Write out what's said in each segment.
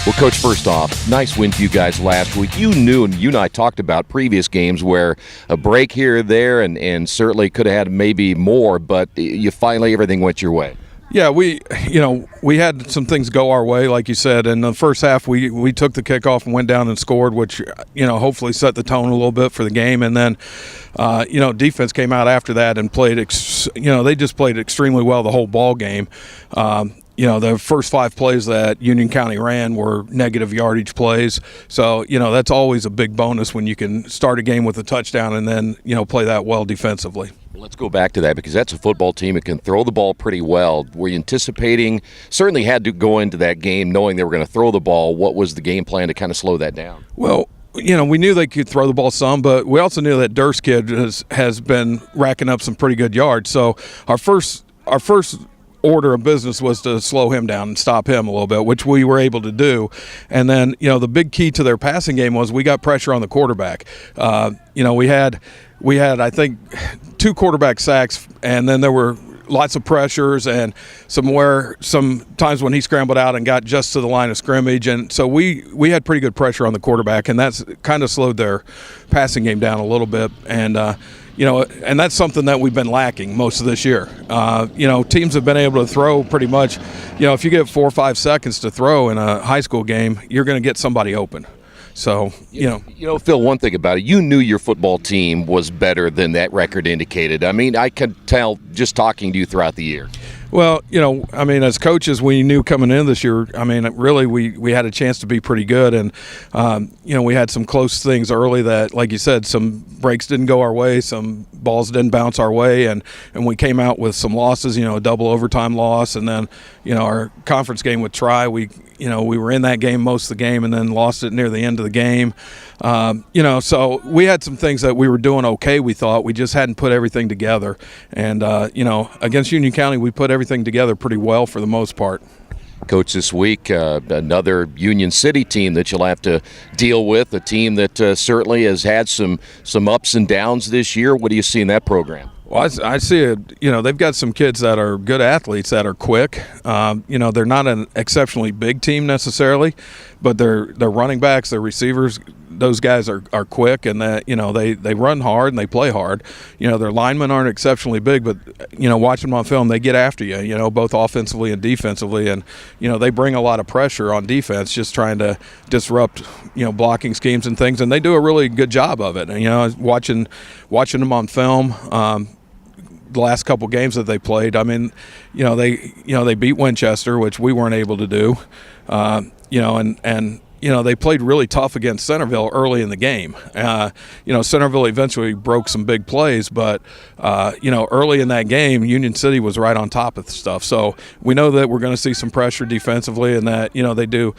Well, Coach, first off, nice win for you guys last week. You knew, and you and I talked about previous games where a break here or there, and certainly could have had maybe more, but you finally, everything went your way. Yeah, we had some things go our way, like you said. In the first half, we took the kickoff and went down and scored, which, hopefully set the tone a little bit for the game. And then, defense came out after that and played, they just played extremely well the whole ball game. The first 5 plays that Union County ran were negative yardage plays. So, that's always a big bonus when you can start a game with a touchdown and then, play that well defensively. Let's go back to that because that's a football team that can throw the ball pretty well. Were you anticipating, certainly had to go into that game knowing they were going to throw the ball. What was the game plan to kind of slow that down? Well, we knew they could throw the ball some, but we also knew that Durst kid has been racking up some pretty good yards. So our first order of business was to slow him down and stop him a little bit, which we were able to do. And then, the big key to their passing game was we got pressure on the quarterback. We had, I think, 2 quarterback sacks, and then there were lots of pressures and some times when he scrambled out and got just to the line of scrimmage. And so we had pretty good pressure on the quarterback, and that's kind of slowed their passing game down a little bit. And, and that's something that we've been lacking most of this year. Teams have been able to throw pretty much, if you get 4 or 5 seconds to throw in a high school game, you're going to get somebody open. So, Phil, one thing about it, you knew your football team was better than that record indicated. I mean, I could tell just talking to you throughout the year. Well, as coaches, we knew coming in this year, really we had a chance to be pretty good. And, we had some close things early that, like you said, some breaks didn't go our way, some balls didn't bounce our way. And we came out with some losses, a double overtime loss. And then, our conference game with Tri, we were in that game most of the game and then lost it near the end of the game. So we had some things that we were doing okay, we thought. We just hadn't put everything together. And, against Union County, we put everything together pretty well for the most part. Coach, this week, another Union City team that you'll have to deal with, a team that certainly has had some ups and downs this year. What do you see in that program? Well, I see it. They've got some kids that are good athletes that are quick. They're not an exceptionally big team necessarily, but they're running backs, their receivers, those guys are quick, and that they run hard and they play hard. Their linemen aren't exceptionally big, but watching them on film, they get after you. Both offensively and defensively, and they bring a lot of pressure on defense, just trying to disrupt blocking schemes and things, and they do a really good job of it. And watching them on film. The last couple games that they played, they beat Winchester, which we weren't able to do, they played really tough against Centerville early in the game. Centerville eventually broke some big plays, but early in that game, Union City was right on top of the stuff. So we know that we're going to see some pressure defensively, and that they do,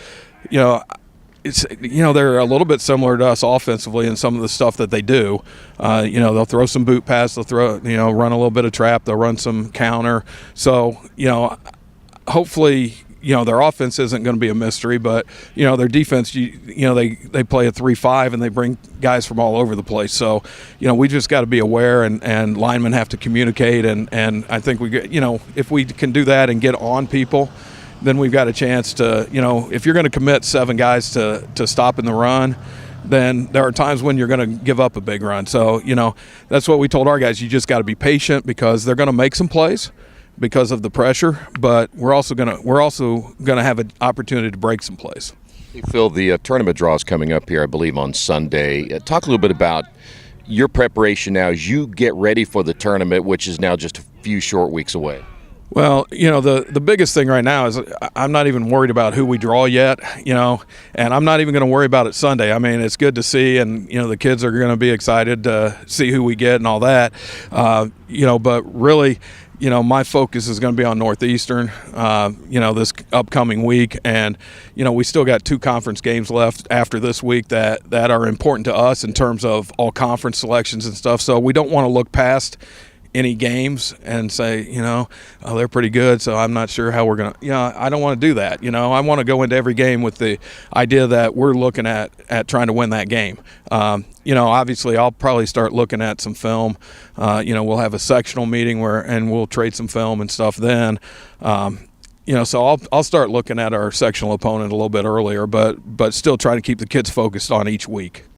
they're a little bit similar to us offensively in some of the stuff that they do. They'll throw some boot pass, they'll run a little bit of trap, they'll run some counter. So, hopefully, their offense isn't going to be a mystery, but, their defense, they play a 3-5 and they bring guys from all over the place. So, we just got to be aware, and linemen have to communicate. And I think if we can do that and get on people, then we've got a chance to, if you're going to commit 7 guys to stopping the run, then there are times when you're going to give up a big run. So, that's what we told our guys. You just got to be patient because they're going to make some plays because of the pressure, but we're also going to have an opportunity to break some plays. Hey, Phil, the tournament draw is coming up here, I believe, on Sunday. Talk a little bit about your preparation now as you get ready for the tournament, which is now just a few short weeks away. Well, the biggest thing right now is I'm not even worried about who we draw yet, and I'm not even going to worry about it Sunday. It's good to see, and, the kids are going to be excited to see who we get and all that, but really, my focus is going to be on Northeastern, this upcoming week. And, we still got 2 conference games left after this week that are important to us in terms of all conference selections and stuff. So we don't want to look past any games and say, they're pretty good, so I'm not sure how we're going to, I don't want to do that. I want to go into every game with the idea that we're looking at trying to win that game. Obviously I'll probably start looking at some film. We'll have a sectional meeting and we'll trade some film and stuff then. So I'll start looking at our sectional opponent a little bit earlier, but still try to keep the kids focused on each week.